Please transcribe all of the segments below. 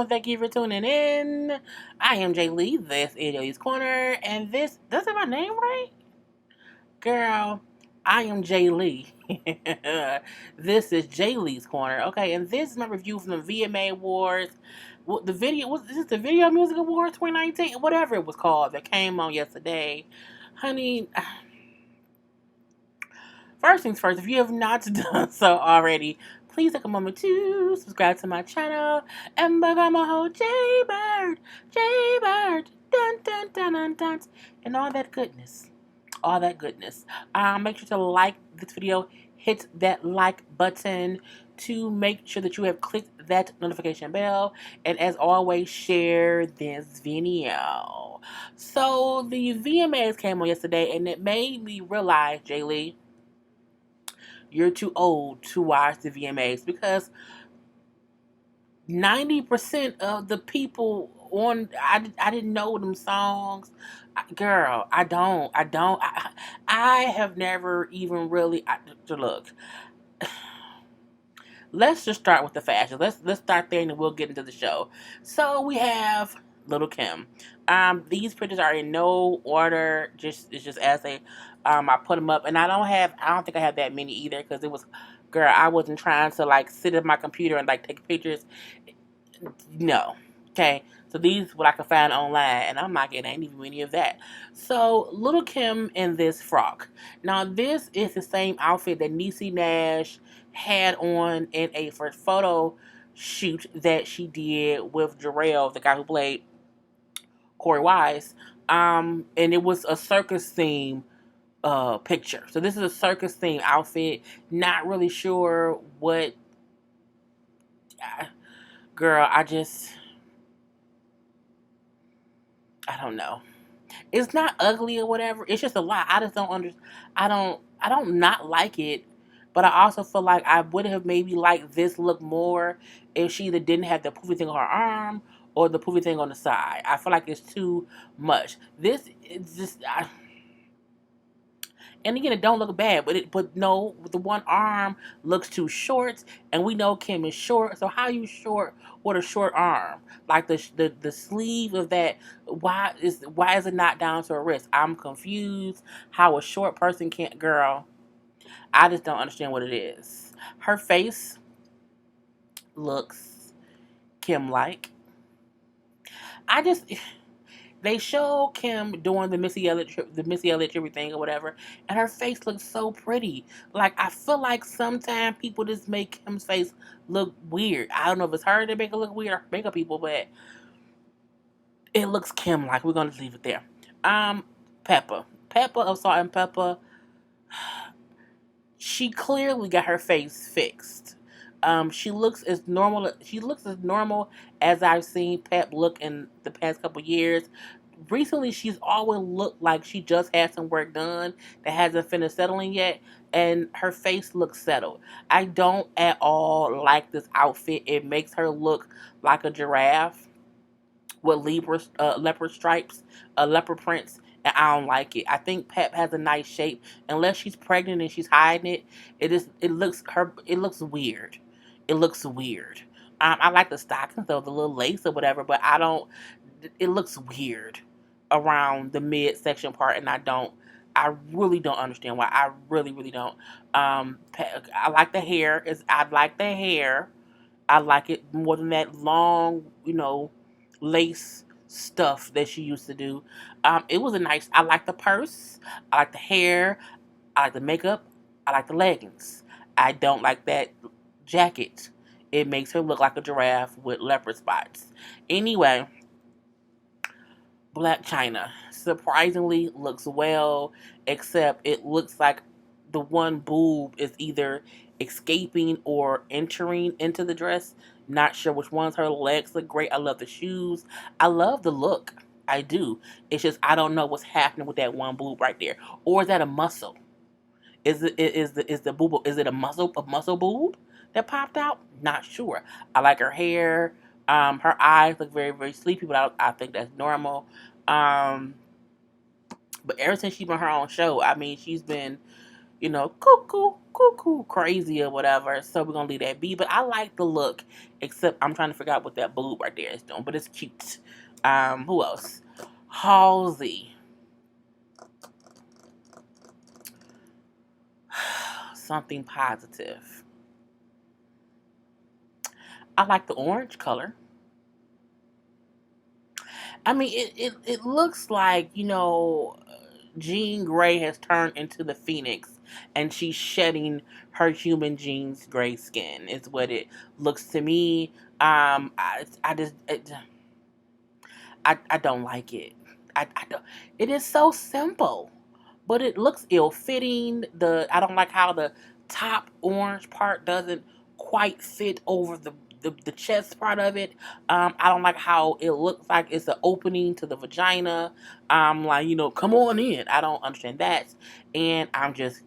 and thank you for tuning in. I am Lee. This is JLeesCorner, and this doesn't my name right, girl. I am Lee. This is JLeesCorner. Okay, and this is my review from the VMA Awards. The video was this the Video Music Awards 2019, whatever it was called, that came on yesterday, honey. First things first, if you have not done so already, please take a moment to subscribe to my channel and become a whole JayBird, JayBird, dun dun dun dun dun, and all that goodness. All that goodness. Make sure to like this video, hit that like button to make sure that you have clicked that notification bell, and as always, share this video. So the VMAs came on yesterday, and it made me realize, Jaylee, you're too old to watch the VMAs, because 90% of the people on, I didn't know them songs. Girl, I have never even really, look, let's just start with the fashion. Let's start there and then we'll get into the show. So we have Little Kim. These pictures are in no order. It's just as they, I put them up, and I don't think I have that many either, because it was, girl, I wasn't trying to like sit at my computer and like take pictures. No, okay. So these what I could find online, and I'm not getting ain't even any of that. So Little Kim in this frock. Now this is the same outfit that Niecy Nash had on in a first photo shoot that she did with Jarrell, the guy who played Corey Wise. And it was a circus theme picture. So this is a circus theme outfit. Not really sure what. Girl, I don't know. It's not ugly or whatever. It's just a lot. I just don't understand. I don't not like it, but I also feel like I would have maybe liked this look more if she either didn't have the poofy thing on her arm or the poofy thing on the side. I feel like it's too much. This is just. And again, it don't look bad, but no, the one arm looks too short, and we know Kim is short. So how you short with a short arm? Like the sleeve of that, why is it not down to her wrist? I'm confused. How a short person can't, girl. I just don't understand what it is. Her face looks Kim like. I just. They show Kim doing the Missy Elliott tribute thing or whatever, and her face looks so pretty. Like, I feel like sometimes people just make Kim's face look weird. I don't know if it's her that make it look weird or makeup people, but it looks Kim like. We're gonna leave it there. Peppa of Salt and Pepper. She clearly got her face fixed. She looks as normal. She looks as normal as I've seen Pep look in the past couple years. Recently, she's always looked like she just had some work done that hasn't finished settling yet, and her face looks settled. I don't at all like this outfit. It makes her look like a giraffe with leopard stripes, leopard prints, and I don't like it. I think Pep has a nice shape. Unless she's pregnant and she's hiding it, it looks weird. It looks weird. I like the stockings though, the little lace or whatever, but I don't. It looks weird around the midsection part, and I really don't understand why. I really, really don't. I like the hair. I like the hair. I like it more than that long, lace stuff that she used to do. It was a nice. I like the purse. I like the hair. I like the makeup. I like the leggings. I don't like that jacket. It makes her look like a giraffe with leopard spots. Anyway, Blac Chyna surprisingly looks well, except it looks like the one boob is either escaping or entering into the dress. Not sure which ones. Her legs look great. I love the shoes. I love the look. I do. It's just I don't know what's happening with that one boob right there. Or is that a muscle? Is the boob, is it a muscle boob that popped out? Not sure. I like her hair. Her eyes look very, very sleepy, but I think that's normal. Um, but ever since she's been her own show, I mean, she's been, cuckoo, crazy or whatever. So we're gonna leave that be. But I like the look, except I'm trying to figure out what that boob right there is doing. But it's cute. Who else? Halsey. Something positive. I like the orange color. I mean, it looks like, Jean Grey has turned into the Phoenix and she's shedding her human Jean's gray skin, is what it looks to me. I just, I don't like it. I don't, it is so simple, but it looks ill fitting. I don't like how the top orange part doesn't quite fit over the chest part of it. I don't like how it looks like it's an opening to the vagina. Like, come on in. I don't understand that. And I'm just,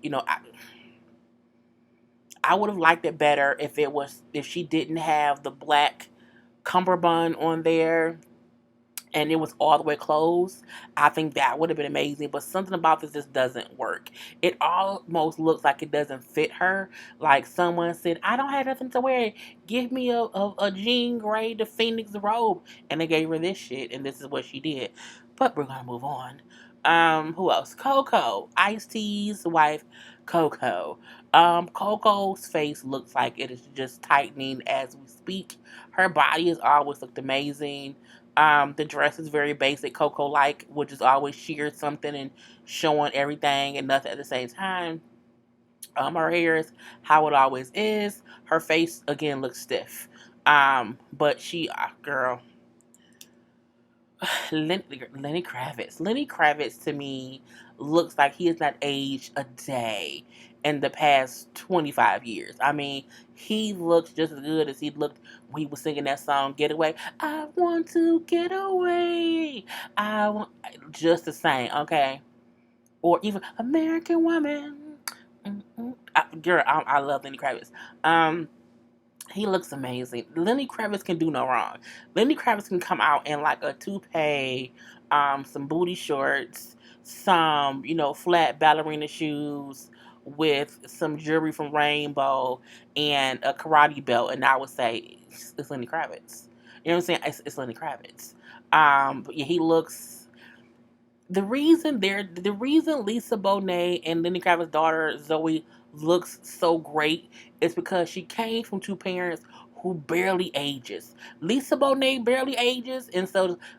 I would have liked it better if she didn't have the black cummerbund on there and it was all the way closed. I think that would have been amazing. But something about this just doesn't work. It almost looks like it doesn't fit her. Like someone said, I don't have nothing to wear. Give me a jean grey, the Phoenix robe. And they gave her this shit, and this is what she did. But we're going to move on. Who else? Coco. Ice-T's wife, Coco. Coco's face looks like it is just tightening as we speak. Her body has always looked amazing. The dress is very basic, Coco like, which is always sheer something and showing everything and nothing at the same time. Her hair is how it always is. Her face again looks stiff. But girl, Lenny Kravitz. Lenny Kravitz to me looks like he has not aged a day in the past 25 years. I mean, he looks just as good as he looked when he was singing that song, Getaway. I want to get away. I want just the same, okay? Or even American Woman. Girl, I love Lenny Kravitz. He looks amazing. Lenny Kravitz can do no wrong. Lenny Kravitz can come out in like a toupee, some booty shorts, some, flat ballerina shoes with some jewelry from Rainbow and a karate belt. And I would say it's Lenny Kravitz. You know what I'm saying? It's Lenny Kravitz. But yeah, he looks the reason Lisa Bonet and Lenny Kravitz's daughter Zoe looks so great is because she came from two parents who barely ages. Lisa Bonet barely ages, and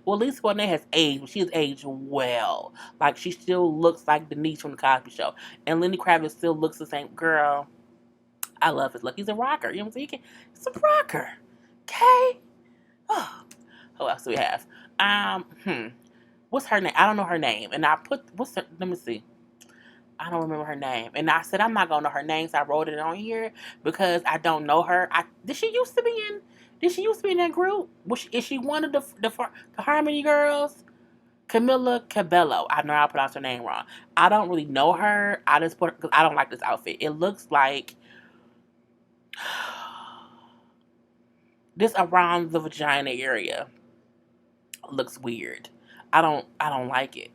Lisa Bonet has aged, but she has aged well. Like she still looks like Denise from the Cosby Show, and Lenny Kravitz still looks the same. Girl, I love his look. He's a rocker. You know what I'm saying? He's a rocker. Okay. Oh, who else do we have? Um, hmm what's her name? I don't know her name. And let me see. I don't remember her name. And I said I'm not gonna know her name, so I wrote it on here because I don't know her. Did she used to be in that group? Is she one of the Harmony girls? Camila Cabello. I know I pronounced her name wrong. I don't really know her. I just put because I don't like this outfit. It looks like this around the vagina area looks weird. I don't like it.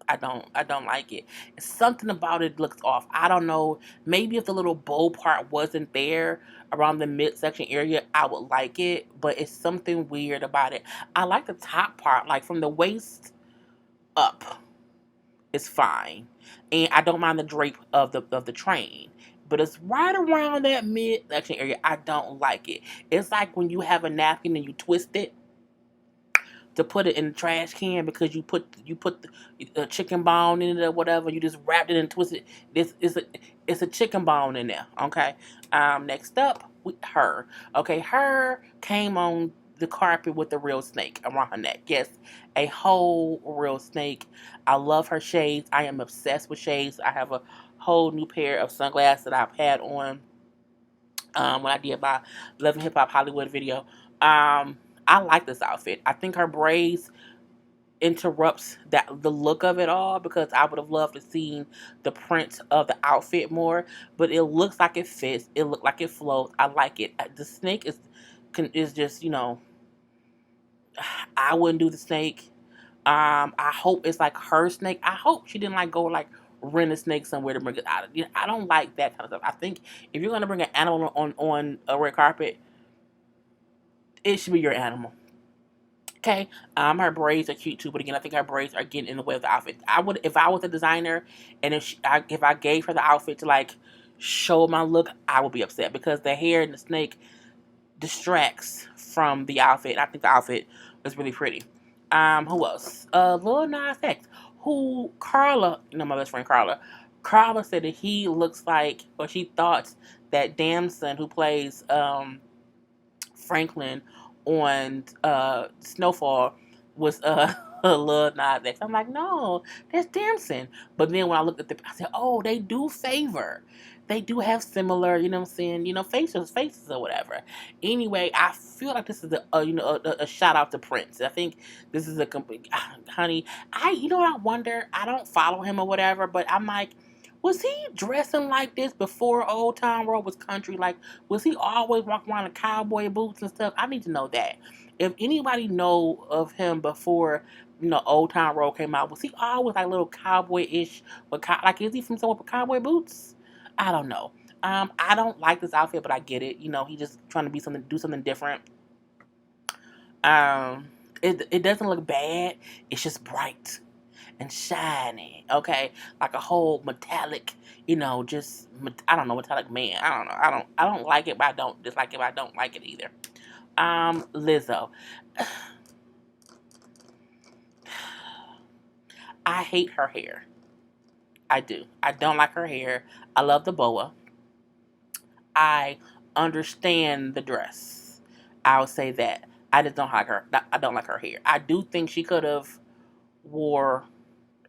I don't like it. Something about it looks off. I don't know. Maybe if the little bow part wasn't there around the midsection area, I would like it. But it's something weird about it. I like the top part, like from the waist up, it's fine, and I don't mind the drape of the train. But it's right around that midsection area. I don't like it. It's like when you have a napkin and you twist it to put it in the trash can because you put the chicken bone in it or whatever. You just wrapped it and twisted. This is it's a chicken bone in there. Okay. Next up, her. Okay, her came on the carpet with a real snake around her neck. Yes, a whole real snake. I love her shades. I am obsessed with shades. I have a whole new pair of sunglasses that I've had on when I did my Love and Hip Hop Hollywood video. I like this outfit. I think her braids interrupts the look of it all because I would have loved to see the print of the outfit more. But it looks like it fits. It looks like it flows. I like it. The snake is just I wouldn't do the snake. I hope it's like her snake. I hope she didn't like go like rent a snake somewhere to bring it out. I don't like that kind of stuff. I think if you're gonna bring an animal on a red carpet, it should be your animal. Okay, her braids are cute too, but again, I think her braids are getting in the way of the outfit. I would, if I was a designer, and if I gave her the outfit to like show my look, I would be upset because the hair and the snake distracts from the outfit. I think the outfit was really pretty. Who else? Lil Nas X, who Karla, my best friend Karla. Karla said that he looks like, or she thought that Damson, who plays Franklin on Snowfall, was Lil Nas X. I'm like, no, that's Damson. But then when I looked at I said, oh, they do favor. They do have similar, you know what I'm saying, faces or whatever. Anyway, I feel like this is a shout out to Prince. I think this is a complete, honey. What I wonder. I don't follow him or whatever, but I'm like, was he dressing like this before Old Town Road was country? Like, was he always walking around in cowboy boots and stuff? I need to know that. If anybody know of him before, Old Town Road came out, was he always like little cowboy-ish? Like, is he from somewhere with cowboy boots? I don't know. I don't like this outfit, but I get it. He just trying to do something different. It doesn't look bad. It's just bright and shiny, okay, like a whole metallic, just I don't know, metallic man. I don't know. I don't like it, but I don't dislike it. But I don't like it either. Lizzo, I hate her hair. I do. I don't like her hair. I love the boa. I understand the dress. I'll say that. I just don't like her. I don't like her hair. I do think she could have wore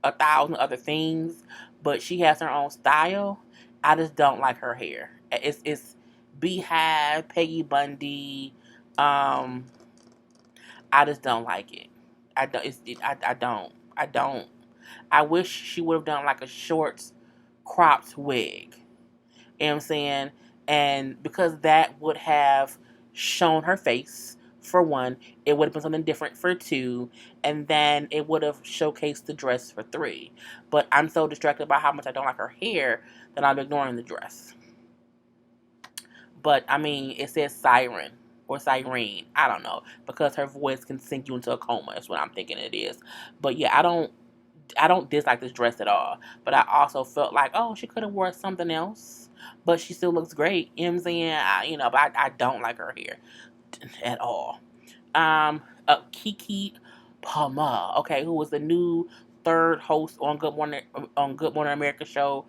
1,000 other things, but she has her own style. I just don't like her hair. It's Beehive, Peggy Bundy. I just don't like it. I don't. I don't. I don't. I wish she would have done like a short, cropped wig. You know what I'm saying? And because that would have shown her face, for one, it would have been something different for two, and then it would have showcased the dress for three. But I'm so distracted by how much I don't like her hair that I'm ignoring the dress. But I mean, it says siren or siren. I don't know, because her voice can sink you into a coma. Is what I'm thinking it is. But yeah, I don't dislike this dress at all. But I also felt like, oh, she could have worn something else. But she still looks great. You know what I'm saying? But I don't like her hair at all. Kiki Palmer, okay, who was the new third host on Good Morning America show.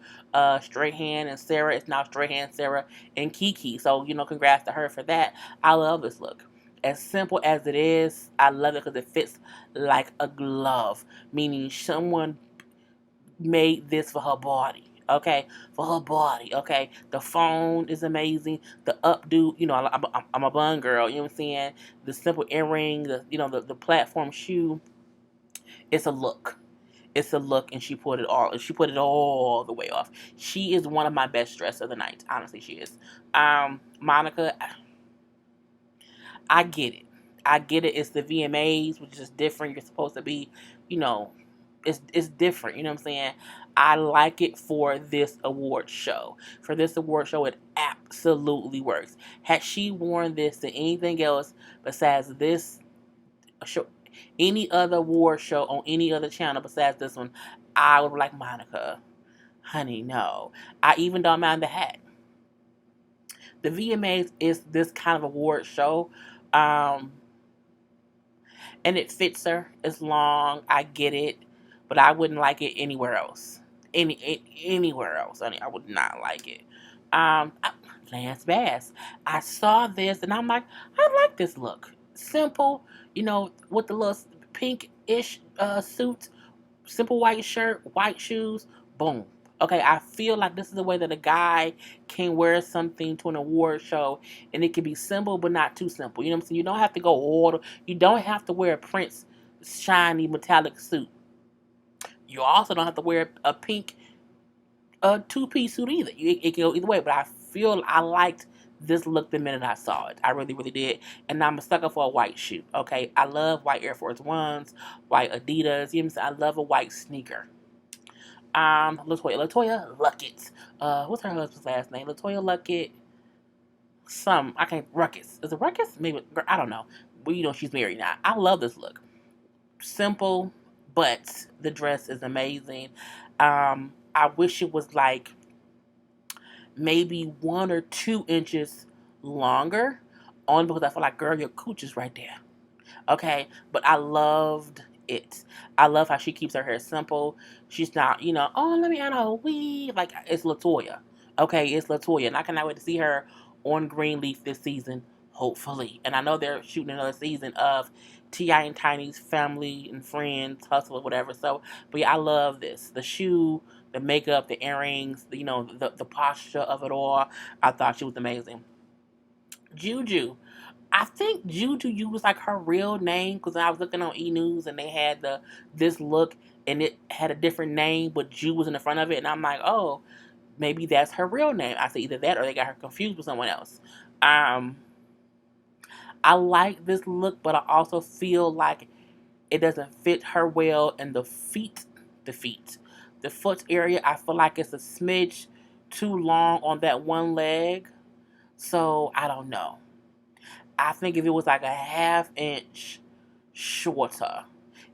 Strahan and Sarah. It's now Strahan, Sarah, and Kiki. So, congrats to her for that. I love this look. As simple as it is, I love it because it fits like a glove. Meaning someone made this for her body. Okay, for her body. Okay, the phone is amazing. The updo, I'm a bun girl. You know what I'm saying? The simple earring, the platform shoe. It's a look. It's a look, and she put it all. She put it all the way off. She is one of my best dressed of the night. Honestly, she is. Monica, I get it. I get it. It's the VMAs, which is different. You're supposed to be, you know, it's different. You know what I'm saying? I like it for this award show. For this award show, it absolutely works. Had she worn this to anything else besides this show, any other award show on any other channel besides this one, I would be like, Monica, honey, no. I even don't mind the hat. The VMAs is this kind of award show. Um, and it fits her. It's long. I get it, but I wouldn't like it anywhere else. Anywhere else, honey, I would not like it. Lance Bass. I saw this and I'm like, I like this look. Simple, with the little pink-ish suit, simple white shirt, white shoes. Boom. Okay, I feel like this is the way that a guy can wear something to an award show, and it can be simple but not too simple. You know what I'm saying? You don't have to go all. You don't have to wear a Prince shiny metallic suit. You also don't have to wear a pink two-piece suit either. It can go either way. But I feel I liked this look the minute I saw it. I really, really did. And I'm a sucker for a white shoe. Okay, I love white Air Force Ones, white Adidas. You know what I'm saying? I love a white sneaker. Latoya Luckett. What's her husband's last name? Latoya Luckett. I can't. Ruckus. Is it Ruckus? Maybe. I don't know. But she's married now. I love this look. Simple, but the dress is amazing. I wish it was like maybe 1 or 2 inches longer, only because I feel like, girl, your cooch is right there. Okay, but I loved it. I love how she keeps her hair simple. She's not, oh, let me add a weave. Like, it's Latoya. Okay, it's Latoya. And I cannot wait to see her on Greenleaf this season, hopefully. And I know they're shooting another season of T.I. and Tiny's Family and Friends, Hustle, or whatever. So, but yeah, I love this. The shoe, the makeup, the earrings, the posture of it all. I thought she was amazing. Juju. I think Juju used like her real name because I was looking on E News and they had this look and it had a different name, but Ju was in the front of it, and I'm like, oh, maybe that's her real name. I said either that or they got her confused with someone else. Um, I like this look, but I also feel like it doesn't fit her well in the foot area. I feel like it's a smidge too long on that one leg, so I don't know. I think if it was like a half inch shorter,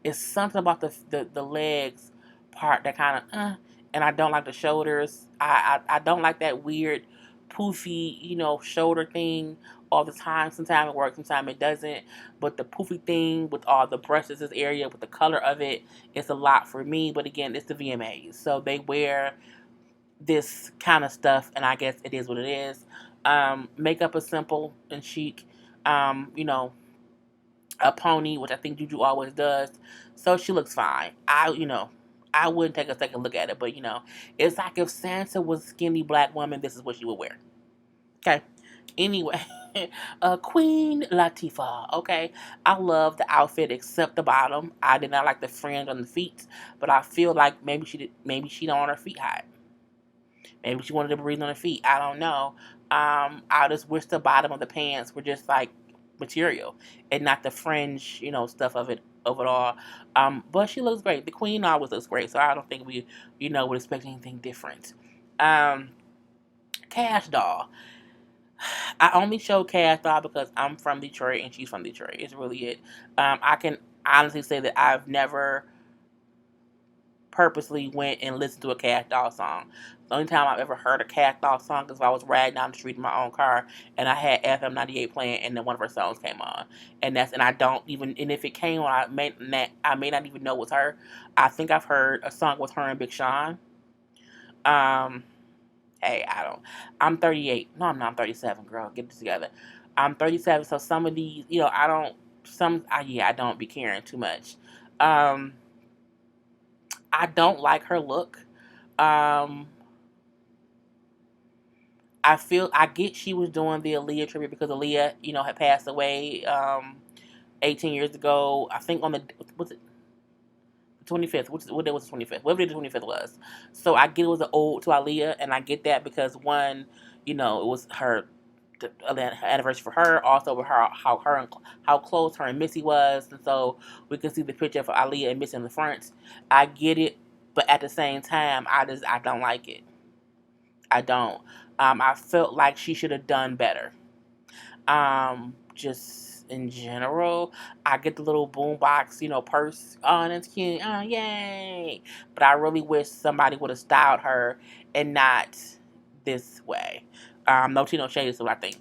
it's something about the legs part that kind of, and I don't like the shoulders. I don't like that weird poofy, shoulder thing all the time. Sometimes it works, sometimes it doesn't. But the poofy thing with all the breasts, this area, with the color of it, it's a lot for me. But again, it's the VMAs. So they wear this kind of stuff, and I guess it is what it is. Makeup is simple and chic. A pony, which I think Juju always does. So she looks fine. I wouldn't take a second look at it, but it's like if Santa was a skinny black woman, this is what she would wear. Okay. Anyway, Queen Latifah. Okay, I love the outfit except the bottom. I did not like the fringe on the feet, but I feel like maybe she did. Maybe she don't want her feet high. Maybe she wanted to breathe on her feet. I don't know. I just wish the bottom of the pants were just like material and not the fringe, stuff of it all. But she looks great. The queen always looks great, so I don't think we, would expect anything different. Um, Cash Doll. I only show Cash Doll because I'm from Detroit and she's from Detroit. It's really it. I can honestly say that I've never purposely went and listened to a Cash Doll song. The only time I've ever heard a Cash Doll song is if I was riding down the street in my own car and I had FM 98 playing and then one of her songs came on. And I don't even, and if it came on, I may not even know it was her. I think I've heard a song with her and Big Sean. Um, hey, I'm 38. No, I'm not. I'm 37, girl. Get it together. I'm 37, so some of these, I don't be caring too much. Um, I don't like her look. Um, I get she was doing the Aaliyah tribute because Aaliyah, had passed away 18 years ago. I think on was it 25th? What day was the 25th? Whatever day the 25th was. So I get it was an ode to Aaliyah, and I get that because one, it was her anniversary for her. Also, with how close her and Missy was, and so we can see the picture of Aaliyah and Missy in the front. I get it, but at the same time, I don't like it. I don't. I felt like she should have done better. Just in general, I get the little boombox, purse. Oh, that's cute. Oh, yay! But I really wish somebody would have styled her and not this way. No tea, no shade is what I think.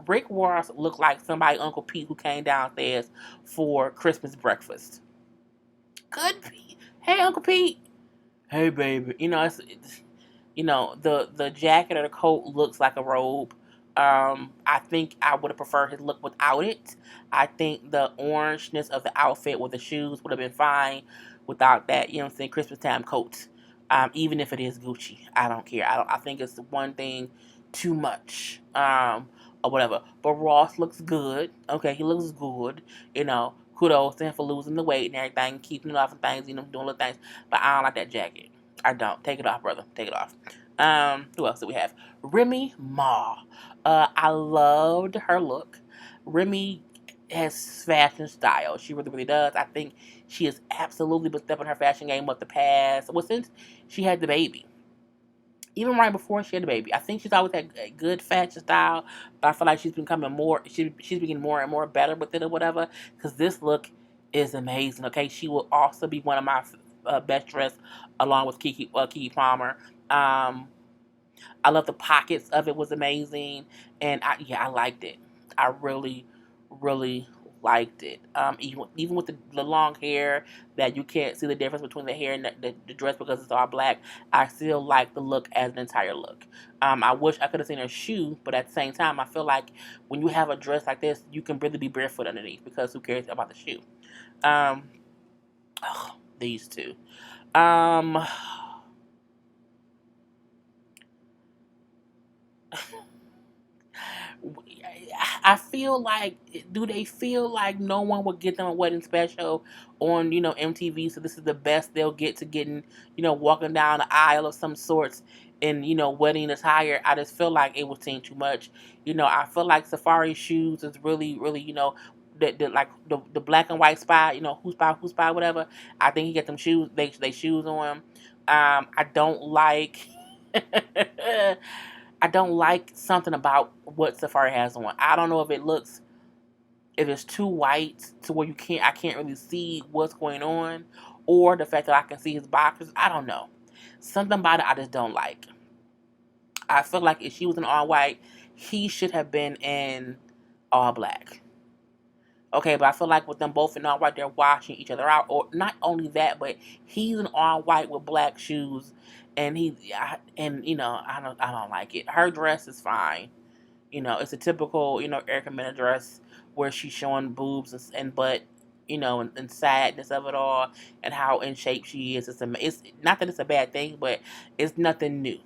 Rick Ross looked like somebody Uncle Pete who came downstairs for Christmas breakfast. Good Pete. Hey, Uncle Pete. Hey, baby. The jacket or the coat looks like a robe. I think I would have preferred his look without it. I think the orangeness of the outfit with the shoes would have been fine without that, Christmas time coat. Even if it is Gucci, I don't care. I think it's one thing too much. Or whatever. But Ross looks good. Okay, he looks good. Kudos to him for losing the weight and everything, keeping it off and things, doing little things. But I don't like that jacket. I don't. Take it off, brother. Take it off. Who else do we have? Remy Ma. I loved her look. Remy has fashion style. She really, really does. I think She has absolutely been stepping her fashion game up the past. Well, since she had the baby. Even right before she had the baby. I think she's always had a good fashion style, but I feel like she's becoming more, she's becoming more and more better with it or whatever, because this look is amazing, okay? She will also be one of my best dressed, along with Keke Palmer. Um, I love the pockets of it was amazing, and I liked it. I really, really liked it. Even with the long hair, that you can't see the difference between the hair and the dress because it's all black. I still like the look as an entire look. I wish I could have seen her shoe, but at the same time, I feel like when you have a dress like this, you can really be barefoot underneath because who cares about the shoe? Um, these two. Um, I feel like, do they feel like no one would get them a wedding special on, MTV? So this is the best they'll get to getting, walking down the aisle of some sorts in, wedding attire. I just feel like it would seem too much. I feel like Safari shoes is really, really, the black and white spy, who spy, whatever. I think he get them shoes, they shoes on. I don't like. I don't like something about what Safari has on. I don't know if it's too white to where I can't really see what's going on, or the fact that I can see his boxers. I don't know. Something about it I just don't like. I feel like if she was in all white, he should have been in all black. Okay, but I feel like with them both in all white, they're washing each other out. Or not only that, but he's in all white with black shoes, and I don't like it. Her dress is fine. It's a typical, Erica Mena dress where she's showing boobs and butt, and sadness of it all and how in shape she is. It's not that it's a bad thing, but it's nothing new.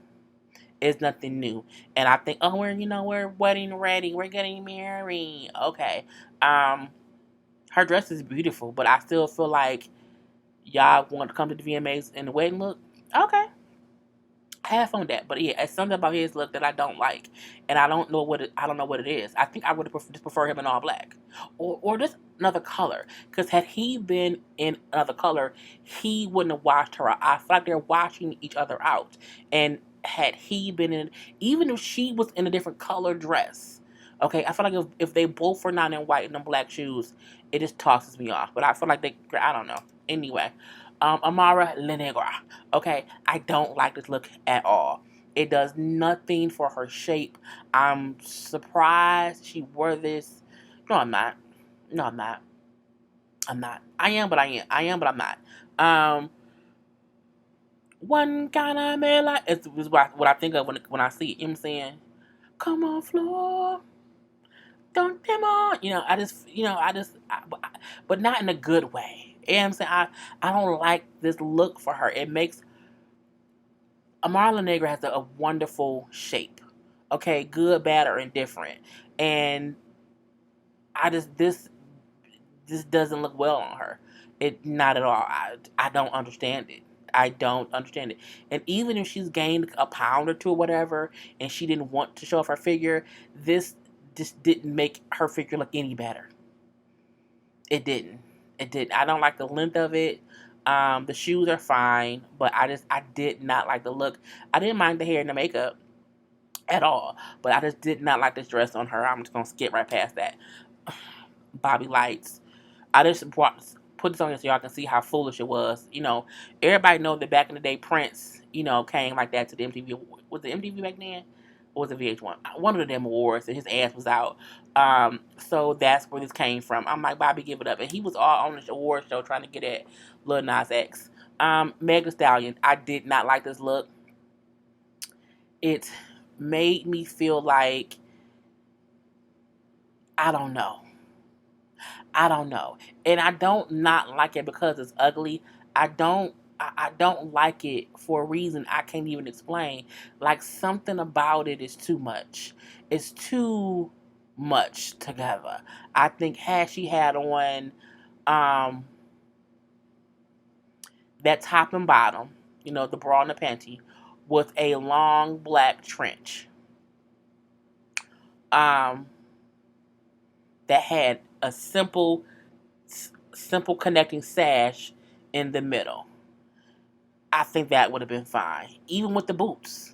It's nothing new. And I think, oh, we're wedding ready. We're getting married. Okay. Her dress is beautiful, but I still feel like y'all want to come to the VMAs in the wedding look. Okay, have fun with that. But yeah, it's something about his look that I don't like, and I don't know what it is. I think I would have just prefer him in all black, or just another color. Because had he been in another color, he wouldn't have washed her out. I feel like they're washing each other out. And had he been in, even if she was in a different color dress, okay, I feel like if they both were not in white and in black shoes, it just tosses me off. But I feel like I don't know. Anyway, Amara La Negra. Okay, I don't like this look at all. It does nothing for her shape. I'm surprised she wore this. No, I'm not. No, I'm not. I'm not. I am, but I am. I am, but I'm not. One kind of man like is what I think of when I see it. You know what I'm saying? Come on, floor. Don't come on. But not in a good way. You know what I'm saying? I don't like this look for her. It makes Amara Negra has a wonderful shape. Okay, good, bad, or indifferent. And I just this doesn't look well on her. It not at all. I don't understand it. I don't understand it. And even if she's gained a pound or two or whatever, and she didn't want to show off her figure, this just didn't make her figure look any better. It didn't. It did. I don't like the length of it. The shoes are fine, but I did not like the look. I didn't mind the hair and the makeup at all, but I just did not like this dress on her. I'm just gonna skip right past that. Bobby Lights. I just put this on here so y'all can see how foolish it was. Everybody know that back in the day, Prince, came like that to the MTV. Was it MTV back then? Or was it VH1? One of the damn awards, and his ass was out. So that's where this came from. I'm like, Bobby, give it up. And he was all on the award show trying to get at Lil Nas X. Meg Thee Stallion. I did not like this look. It made me feel like, I don't know. I don't know. And I don't not like it because it's ugly. I don't like it for a reason I can't even explain. Like, something about it is too much. It's too much together. I think had she had on um that top and bottom, the bra and the panty, with a long black trench. Um that had a simple simple connecting sash in the middle. I think that would have been fine, even with the boots.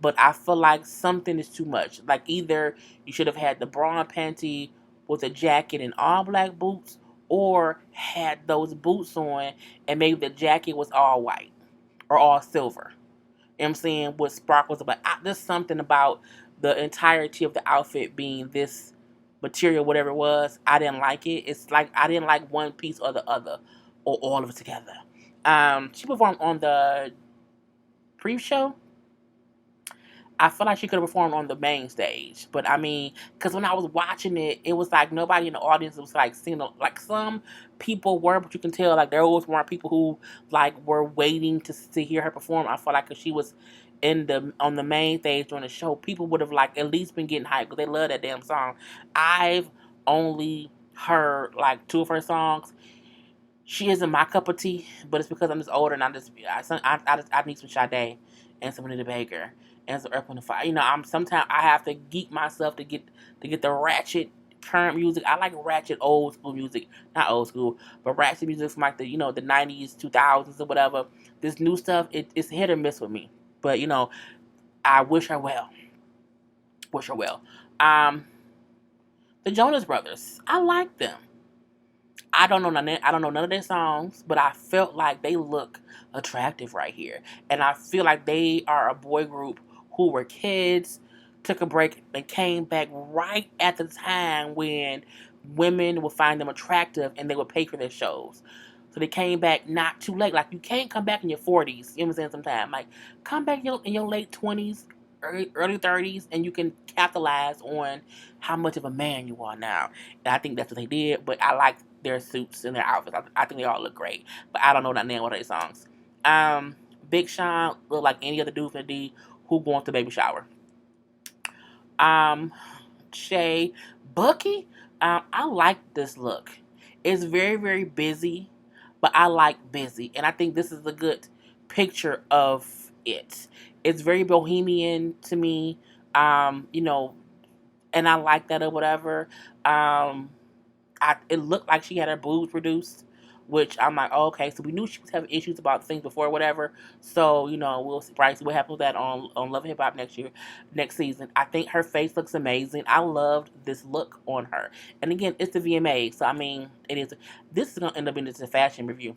But I feel like something is too much. Like either you should have had the bra and panty with a jacket and all black boots, or had those boots on and maybe the jacket was all white or all silver. You know what I'm saying? With sparkles, but there's something about the entirety of the outfit being this material, whatever it was. I didn't like it. It's like I didn't like one piece or the other, or all of it together. She performed on the pre-show. I feel like she could have performed on the main stage, but I mean, because when I was watching it, it was like nobody in the audience was like seeing like some people were, but you can tell like there always weren't people who like were waiting to hear her perform. I feel like if she was in the on the main stage during the show, people would have like at least been getting hyped because they love that damn song. I've only heard like two of her songs. She isn't my cup of tea, but it's because I'm just older and I need some Sade and some Anita Baker and some Earth, Wind and Fire. You know, sometimes I have to geek myself to get the ratchet current music. I like ratchet old school music, not old school, but ratchet music from like the 90s, 2000s or whatever. This new stuff, it's hit or miss with me. But I wish her well. Wish her well. Um, the Jonas Brothers, I like them. I don't know none of their songs, but I felt like they look attractive right here, and I feel like they are a boy group who were kids, took a break, and came back right at the time when women would find them attractive and they would pay for their shows. So they came back not too late. Like you can't come back in your 40s. You know what I'm saying? Sometime like come back in your late 20s, early 30s, and you can capitalize on how much of a man you are now. And I think that's what they did. But I like their suits and their outfits. I think they all look great. But I don't know that name of their songs. Um, Big Sean look like any other dude from the D who going to baby shower. Um, Shay, Bucky. I like this look. It's very, very busy, but I like busy, and I think this is a good picture of it. It's very bohemian to me, and I like that or whatever. Um, it looked like she had her boobs reduced, which I'm like, oh, okay. So we knew she was having issues about things before, or whatever. So we'll probably see what happens with that on Love and Hip Hop next season. I think her face looks amazing. I loved this look on her, and again, it's the VMA, so I mean, it is. This is gonna end up being just a fashion review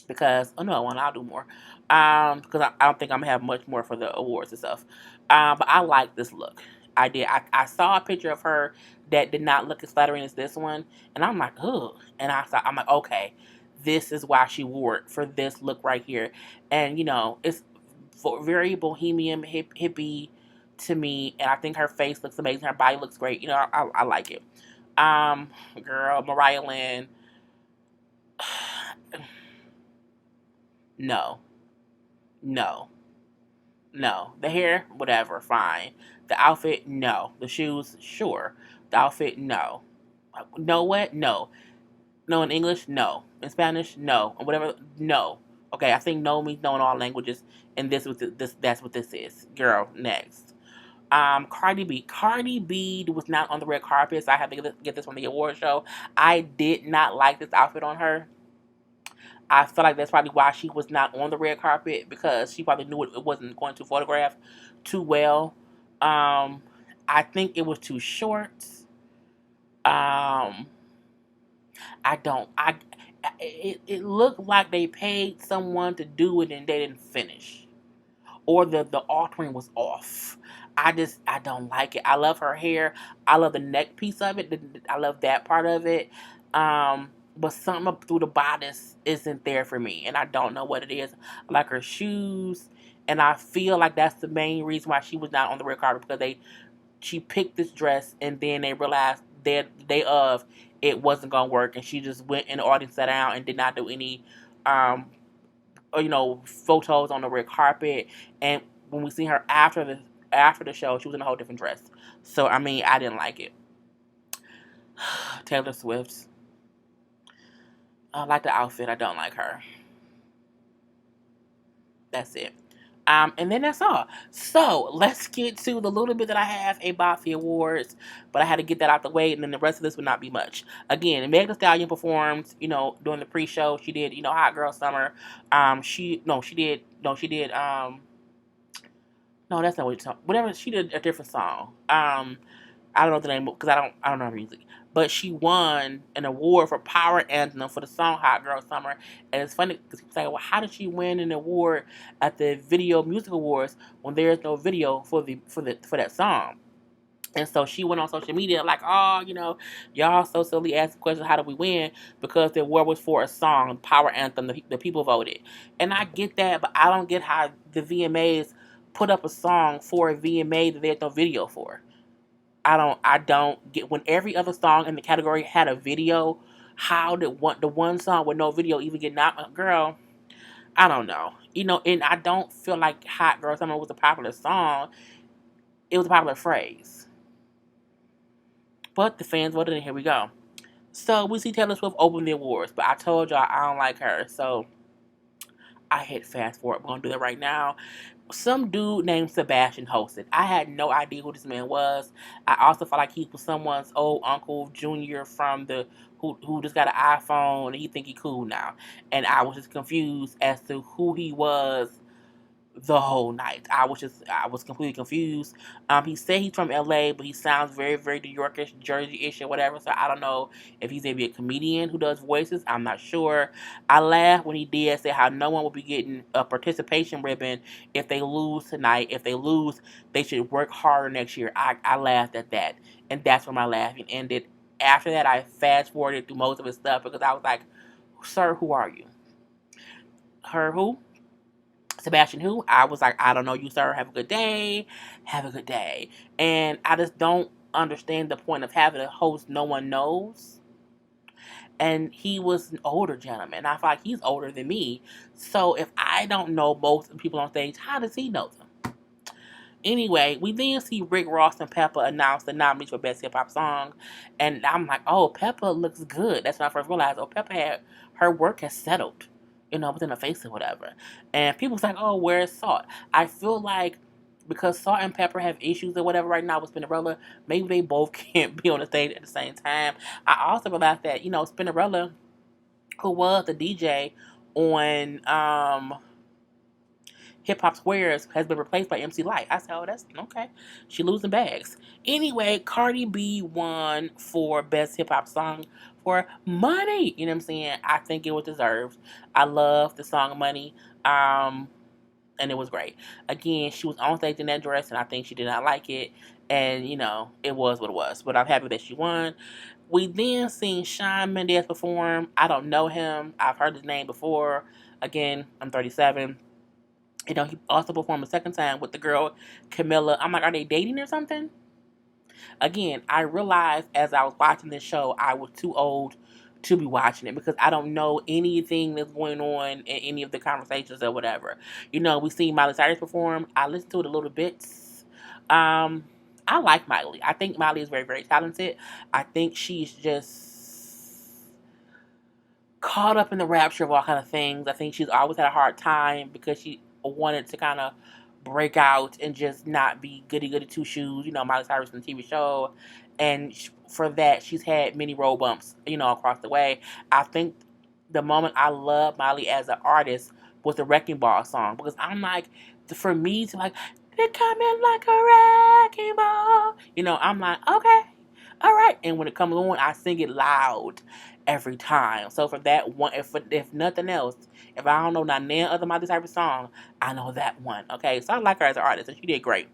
because oh no, I'll do more. Because I don't think I'm gonna have much more for the awards and stuff. But I like this look. I did. I saw a picture of her that did not look as flattering as this one, and I'm like, ugh. And I'm like, okay, this is why she wore it for this look right here, and it's very bohemian hippie to me, and I think her face looks amazing. Her body looks great. I like it. Girl, Mariah Lynn, no, no. No. The hair, whatever, fine. The outfit, no. The shoes, sure. The outfit, no. Know what? No. No in English, no. In Spanish, no. And whatever, no. Okay, I think no means no in all languages, and that's what this is. Girl, next. Cardi B. Cardi B was not on the red carpet, so I had to get this from the award show. I did not like this outfit on her. I feel like that's probably why she was not on the red carpet because she probably knew it wasn't going to photograph too well. I think it was too short. Um, I don't. It looked like they paid someone to do it and they didn't finish, or the altering was off. I don't like it. I love her hair. I love the neck piece of it. I love that part of it. But something up through the bodice isn't there for me, and I don't know what it is. I like her shoes, and I feel like that's the main reason why she was not on the red carpet because she picked this dress and then they realized that the day of it wasn't gonna work, and she just went in the audience, sat down, and did not do any um photos on the red carpet. And when we see her after the show, she was in a whole different dress. So I mean, I didn't like it. Taylor Swift. I like the outfit. I don't like her. That's it. And then that's all. So let's get to the little bit that I have about the awards, but I had to get that out the way, and then the rest of this would not be much. Again, Meg Thee Stallion performed, during the pre-show. She did, Hot Girl Summer. She did. No, that's not what you're talking. Whatever, she did a different song. I don't know the name because I don't know her music. But she won an award for Power Anthem for the song Hot Girl Summer. And it's funny because people say, well, how did she win an award at the Video Music Awards when there's no video for that song? And so she went on social media like, oh, y'all so silly asking questions, how did we win? Because the award was for a song, Power Anthem, the people voted. And I get that, but I don't get how the VMAs put up a song for a VMA that there's no video for. I don't get when every other song in the category had a video. How did the one song with no video even get knocked? Girl, I don't know. And I don't feel like Hot Girl Summer was a popular song. It was a popular phrase. But the fans voted, and here we go. So we see Taylor Swift open the awards, but I told y'all I don't like her, so I hit fast forward. We're gonna do that right now. Some dude named Sebastian hosted. I had no idea who this man was. I also felt like he was someone's old uncle, junior from who just got an iPhone and he think he cool now. And I was just confused as to who he was the whole night. I was completely confused. He said he's from LA, but he sounds very, very New Yorkish, Jersey-ish, or whatever. So I don't know if he's maybe a comedian who does voices. I'm not sure. I laughed when he did say how no one will be getting a participation ribbon if they lose tonight. If they lose, they should work harder next year. I laughed at that, and that's where my laughing ended. After that, I fast forwarded through most of his stuff because I was like, "Sir, who are you? Her who?" Sebastian who? I was like, I don't know you, sir. Have a good day. Have a good day. And I just don't understand the point of having a host no one knows. And he was an older gentleman. I feel like he's older than me. So if I don't know most of the people on stage, how does he know them? Anyway, we then see Rick Ross and Peppa announce the nominees for Best Hip Hop Song. And I'm like, oh, Peppa looks good. That's when I first realized, oh, Peppa had her work has settled, within her face or whatever. And people's like, oh, where's Salt? I feel like because Salt and Pepper have issues or whatever right now with Spinnerella, maybe they both can't be on the stage at the same time. I also realized that, Spinnerella, who was the DJ on Hip Hop Squares, has been replaced by MC Light. I said, oh, that's okay. She losing bags. Anyway, Cardi B won for Best Hip Hop Song for Money. You know what I'm saying? I think it was deserved. I love the song Money. And it was great. Again, she was on stage in that dress, and I think she did not like it. And, it was what it was. But I'm happy that she won. We then seen Shawn Mendes perform. I don't know him. I've heard his name before. Again, I'm 37. He also performed a second time with the girl, Camila. I'm like, are they dating or something? Again, I realized as I was watching this show, I was too old to be watching it because I don't know anything that's going on in any of the conversations or whatever. We seen Miley Cyrus perform. I listened to it a little bit. I like Miley. I think Miley is very, very talented. I think she's just caught up in the rapture of all kind of things. I think she's always had a hard time because she wanted to kind of break out and just not be goody goody two shoes. Miley Cyrus in the TV show, and for that she's had many road bumps, across the way. I think the moment I love Miley as an artist was the Wrecking Ball song because I'm like, for me to like, they're coming like a wrecking ball. I'm like, okay, all right. And when it comes on, I sing it loud every time. So for that one, if nothing else, if I don't know not any other Miley Cyrus song, I know that one. Okay, so I like her as an artist, and she did great.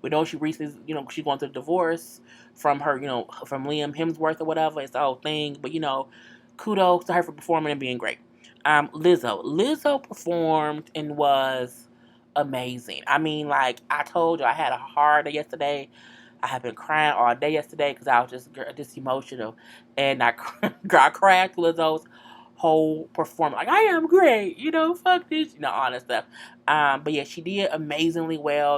We know she recently, she's going through a divorce from her, from Liam Hemsworth or whatever. It's the whole thing. But, kudos to her for performing and being great. Lizzo performed and was amazing. I mean, like I told you, I had a hard day yesterday. I have been crying all day yesterday because I was just emotional. And I cried to Lizzo's whole performance. Like, I am great, fuck this, all that stuff. But yeah, she did amazingly well,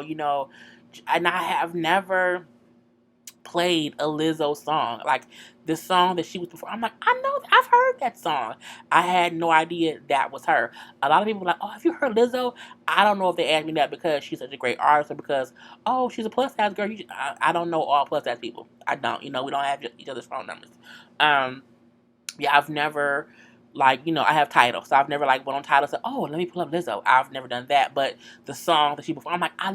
and I have never played a Lizzo song. Like, the song that she was performing. I'm like, I know, I've heard that song. I had no idea that was her. A lot of people were like, oh, have you heard Lizzo? I don't know if they asked me that because she's such a great artist or because, oh, she's a plus size girl. I don't know all plus size people. I don't. We don't have each other's phone numbers. Yeah, I've never, like, I have Tidal, so I've never, like, went on Tidal and said, oh, let me pull up Lizzo. I've never done that, but the song that she performed, I'm like, I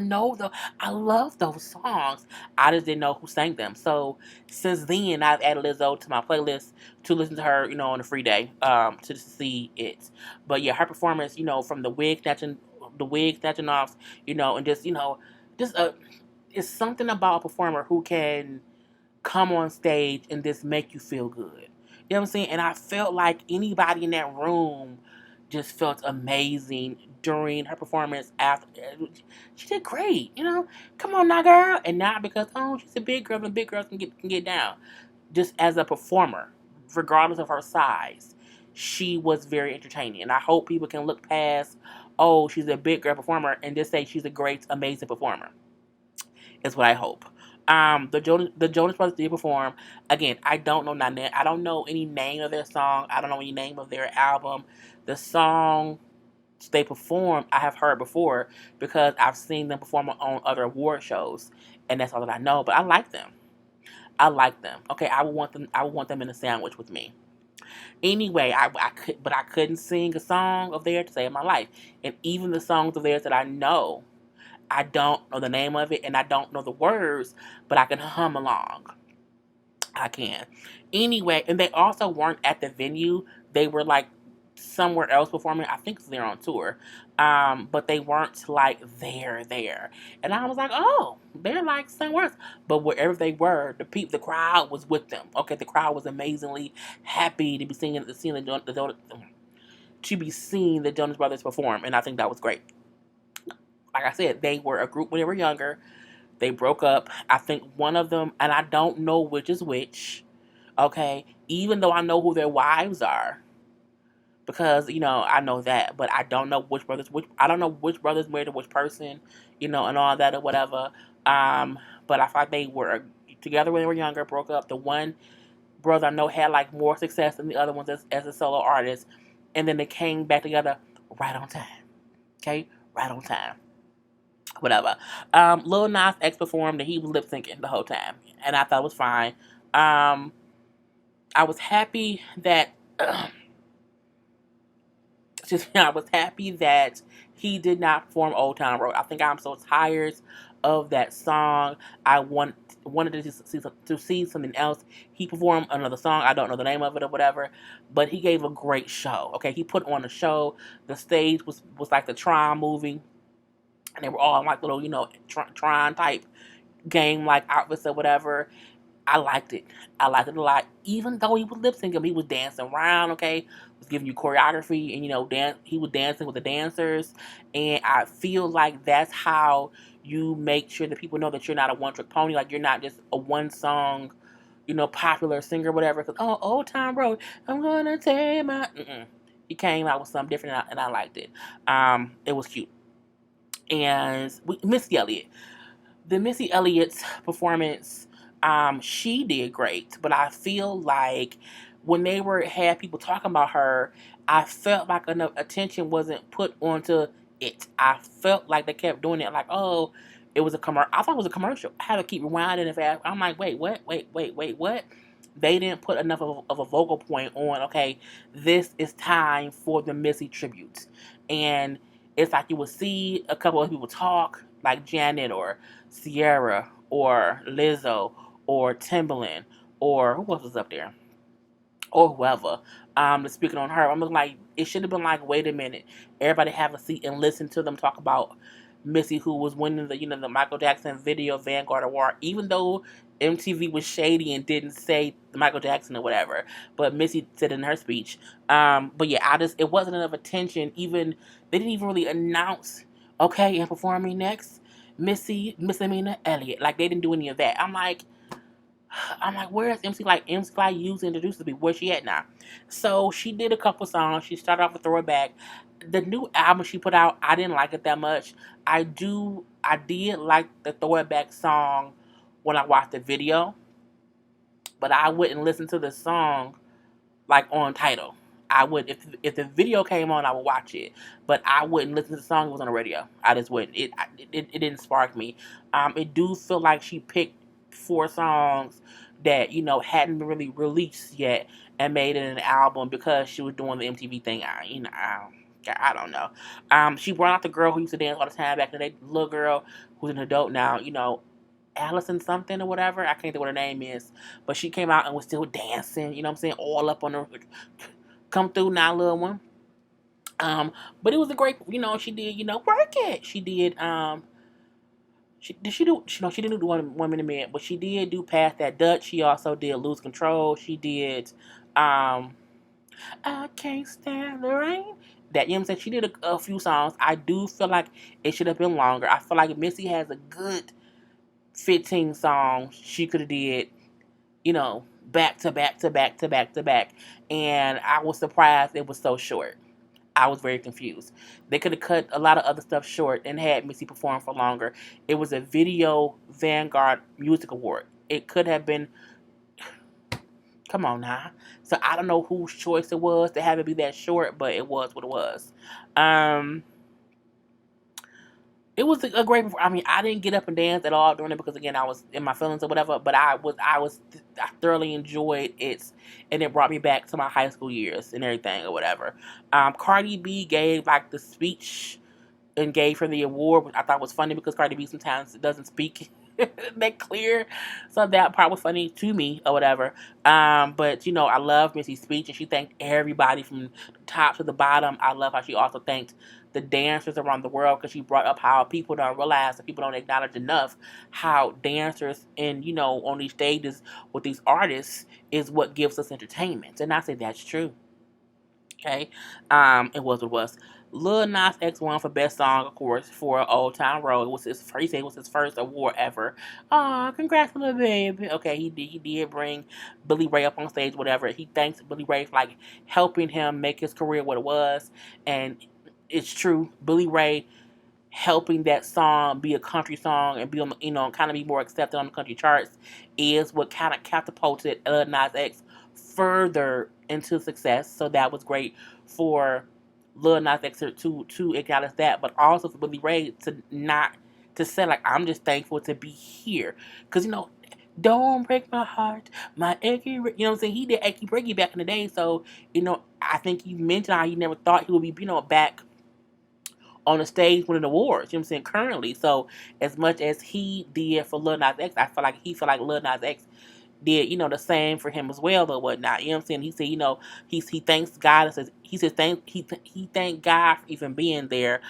love those songs. I just didn't know who sang them. So since then, I've added Lizzo to my playlist to listen to her, on a free day, to see it. But yeah, her performance, from the wig snatching off, and just it's something about a performer who can come on stage and just make you feel good. You know what I'm saying? And I felt like anybody in that room just felt amazing during her performance. After she did great, Come on now, girl. And not because she's a big girl and big girls can get down. Just as a performer, regardless of her size, she was very entertaining. And I hope people can look past, oh, she's a big girl performer, and just say she's a great, amazing performer. Is what I hope. The Jonas Brothers did perform. Again, I don't know nothing. I don't know any name of their song. I don't know any name of their album. The song they performed, I have heard before because I've seen them perform on other award shows, and that's all that I know. But I like them. I like them. Okay, I would want them. I would want them in a sandwich with me. Anyway, I couldn't sing a song of theirs to save my life, and even the songs of theirs that I know. I don't know the name of it and I don't know the words, but I can hum along. I can. Anyway, and they also weren't at the venue. They were like somewhere else performing. I think they're on tour. But they weren't like there. And I was like, oh, they're like somewhere else. But wherever they were, the crowd was with them. Okay, the crowd was amazingly happy to be seeing the Jonas Brothers perform, and I think that was great. Like I said, they were a group when they were younger. They broke up. I think one of them, and I don't know which is which, okay, even though I know who their wives are, because, I know that, but I don't know I don't know which brothers married to which person, and all that or whatever. But I thought they were together when they were younger, broke up. The one brother I know had, like, more success than the other ones as a solo artist, and then they came back together right on time, okay, right on time. Whatever. Lil Nas X performed and he was lip syncing the whole time, and I thought it was fine. Um, I was happy that, I was happy that he did not perform Old Town Road. I think I'm so tired of that song. I wanted to see something else. He performed another song. I don't know the name of it or whatever, but he gave a great show. Okay, he put on a show. The stage was like the Tron movie. And they were all in like little, Tron type game like outfits or whatever. I liked it. I liked it a lot. Even though he was lip syncing, he was dancing around, okay? Was giving you choreography and, he was dancing with the dancers. And I feel like that's how you make sure that people know that you're not a one trick pony. Like, you're not just a one song, popular singer or whatever. Because, oh, Old Time Road, I'm gonna take my. He came out with something different and I liked it. It was cute. And Missy Elliott. The Missy Elliott's performance, she did great, but I feel like when had people talking about her, I felt like enough attention wasn't put onto it. I felt like they kept doing it, like, oh, it was a commercial. I thought it was a commercial. I had to keep rewinding and fast. I'm like, wait, what? Wait, what? They didn't put enough of a vocal point on, okay, this is time for the Missy tribute. And it's like you would see a couple of people talk, like Janet or Sierra or Lizzo or Timbaland or who else was up there? Or whoever. Speaking on her, I'm like, it should have been like, wait a minute, everybody have a seat and listen to them talk about Missy, who was winning the Michael Jackson Video Vanguard Award, even though MTV was shady and didn't say Michael Jackson or whatever, but Missy said in her speech. But yeah, it wasn't enough attention. Even they didn't even really announce, okay, and performing next, Miss Amina Elliott. Like, they didn't do any of that. I'm like, where's MC? Like, MC Fly used to introduce to me. Where's she at now? So she did a couple songs. She started off with Throwback. The new album she put out, I didn't like it that much. I did like the Throwback song when I watch the video, but I wouldn't listen to the song like on title. I would if the video came on, I would watch it, but I wouldn't listen to the song that was on the radio. I just wouldn't. It didn't spark me. It do feel like she picked four songs that hadn't been really released yet and made it an album because she was doing the MTV thing. I don't know. She brought out the girl who used to dance all the time back in the day, the little girl who's an adult now. Allison something or whatever. I can't think what her name is. But she came out and was still dancing, you know what I'm saying? All up on her. Come through now, little one. But it was a great, she did, work it. She did, she didn't do one minute man, but she did do Past That Dutch. She also did Lose Control. She did, I Can't Stand the Rain. That, you know what I'm saying? She did a few songs. I do feel like it should have been longer. I feel like Missy has a good 15 songs she could have did, back to back to back to back to back. And I was surprised it was so short. I was very confused. They could have cut a lot of other stuff short and had Missy perform for longer. It was a Video Vanguard Music Award. It could have been, come on now. So I don't know whose choice it was to have it be that short, but it was what it was. It was a great. I mean, I didn't get up and dance at all during it because again, I was in my feelings or whatever. But I thoroughly enjoyed it, and it brought me back to my high school years and everything or whatever. Cardi B gave like the speech and gave her the award, which I thought was funny because Cardi B sometimes doesn't speak that clear, so that part was funny to me or whatever. But I love Missy's speech, and she thanked everybody from the top to the bottom. I love how she also thanked the dancers around the world because she brought up how people don't realize, that people don't acknowledge enough how dancers and on these stages with these artists is what gives us entertainment, and I say that's true. Okay, it was what it was. Lil Nas X won for best song, of course, for Old Town Road. It was his first. He said it was his first award ever. Aw, congrats, little baby. Okay, he did bring Billy Ray up on stage, whatever. He thanks Billy Ray for like helping him make his career what it was, and it's true. Billy Ray helping that song be a country song and be on, kind of be more accepted on the country charts is what kind of catapulted Lil Nas X further into success. So that was great for Lil Nas X to acknowledge that, but also for Billy Ray to not to say like I'm just thankful to be here because don't break my heart, my achy. You know what I'm saying? He did achy breaky back in the day, so I think he mentioned how he never thought he would be back on the stage winning awards, you know what I'm saying, currently. So as much as he did for Lil Nas X, I feel like Lil Nas X did, the same for him as well or whatnot. You know what I'm saying? He said, he thanks God and says he thanked God for even being there.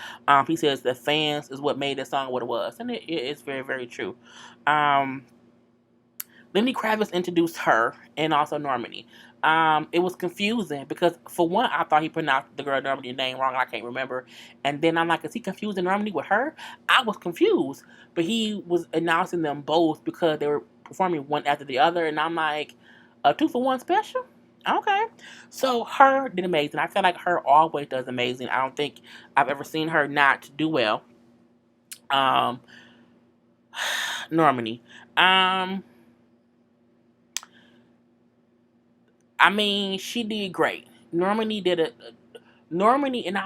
He says the fans is what made that song what it was. And it's very, very true. Lenny Kravitz introduced her and also Normani. It was confusing because for one, I thought he pronounced the girl Normani's name wrong. I can't remember. And then I'm like, is he confusing Normani with her? I was confused, but he was announcing them both because they were performing one after the other. And I'm like, a 2-for-1 special? Okay. So her did amazing. I feel like her always does amazing. I don't think I've ever seen her not do well. Normani. I mean, she did great. Normani, and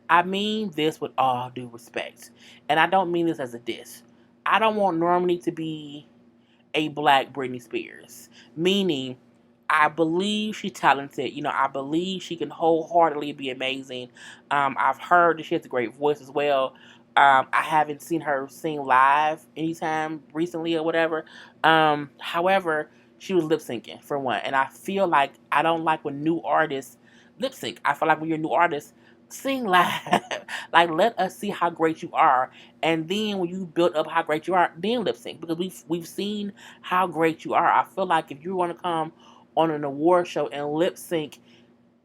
I mean this with all due respect, and I don't mean this as a diss. I don't want Normani to be a black Britney Spears, meaning I believe she's talented. I believe she can wholeheartedly be amazing. I've heard that she has a great voice as well. I haven't seen her sing live anytime recently or whatever. However, she was lip syncing for one, and I feel like I don't like when new artists lip sync. I feel like when you're a new artist, sing live. Like let us see how great you are, and then when you build up how great you are, then lip sync because we've seen how great you are. I feel like if you want to come on an award show and lip sync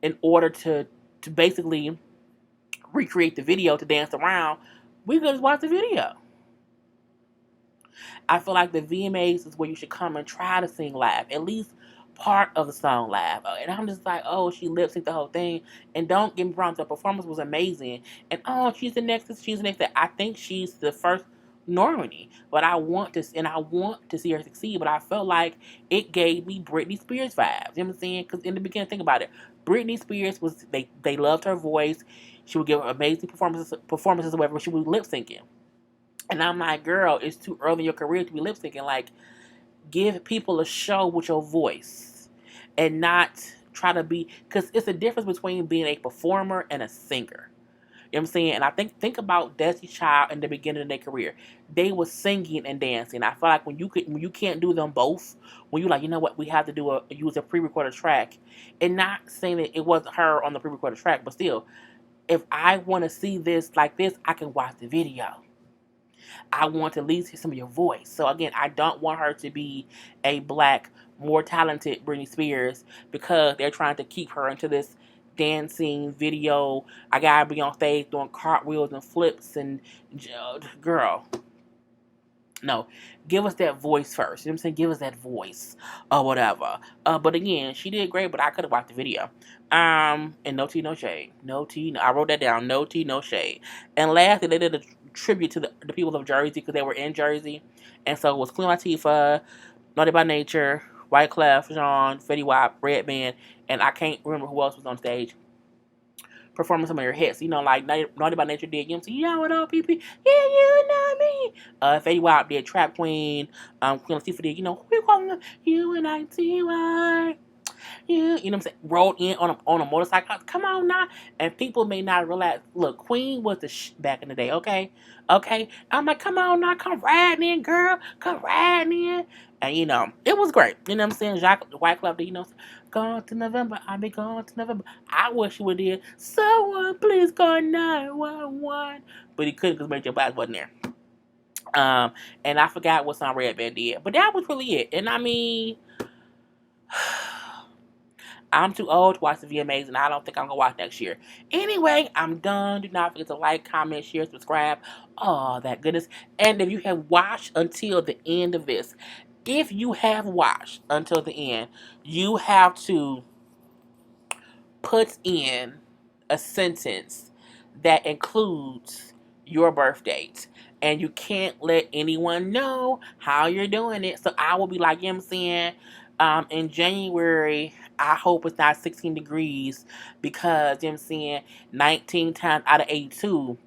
in order to basically recreate the video to dance around, we could just watch the video. I feel like the VMAs is where you should come and try to sing live, at least part of the song live. And I'm just like, oh, she lip synced the whole thing. And don't get me wrong, the performance was amazing. And oh, she's the next. I think she's the first Normani. But I want to see her succeed. But I felt like it gave me Britney Spears vibes. You know what I'm saying? Because in the beginning, think about it. Britney Spears was they loved her voice. She would give amazing performances or whatever. But she was lip syncing, and I'm like, girl, it's too early in your career to be lip syncing. Like, give people a show with your voice, and not try to be, because it's a difference between being a performer and a singer. You know what I'm saying? And I think about Destiny's Child in the beginning of their career. They were singing and dancing. I feel like when you can't do them both, when you like, you know what, we have to use a pre-recorded track, and not saying that it wasn't her on the pre-recorded track, but still, if I want to see this like this, I can watch the video. I want to at least hear some of your voice. So again, I don't want her to be a black, more talented Britney Spears because they're trying to keep her into this dancing video. I gotta be on stage doing cartwheels and flips and girl. No, give us that voice first. You know what I'm saying? Give us that voice or whatever. But again, she did great, but I could have watched the video. And no tea, no shade. No tea, no, I wrote that down. No tea, no shade. And lastly, they did a tribute to the people of Jersey because they were in Jersey. And so it was Queen Latifah, Naughty by Nature, White Clef, Jean, Fetty Wap, Redman, and I can't remember who else was on stage performing some of your hits. You know, like Naughty by Nature did, you know, you know what up, PP? Yeah, you know me. Fetty Wap did Trap Queen. Queen Latifah did, you know, who you calling them? UNITY. You know what I'm saying? Rode in on a motorcycle. Come on now. And people may not realize, look, Queen was the back in the day, okay? Okay? I'm like, come on now, come riding in, girl. Come riding in. And, you know, it was great. You know what I'm saying? White Club did, you know, gone to November. I'll be gone to November. I wish he would have did, someone please call 911. But he couldn't because Mary J. Blige wasn't there. And I forgot what song Redman did. But that was really it. And I mean, I'm too old to watch the VMAs, and I don't think I'm going to watch next year. Anyway, I'm done. Do not forget to like, comment, share, subscribe. Oh, that goodness. And if you have watched until the end of this, if you have watched until the end, you have to put in a sentence that includes your birth date. And you can't let anyone know how you're doing it. So I will be like, you know what I'm saying? In January, I hope it's not 16 degrees because, you know what I'm saying, 19 times out of 82,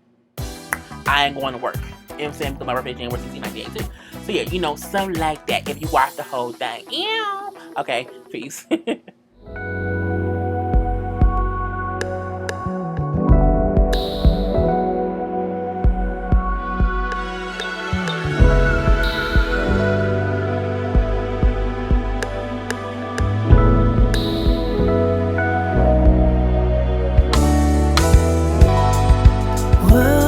I ain't going to work. You know what I'm saying? Because my birthday is January 16, 1982. So yeah, you know, something like that if you watch the whole thing. Ew. Okay, peace. Whoa.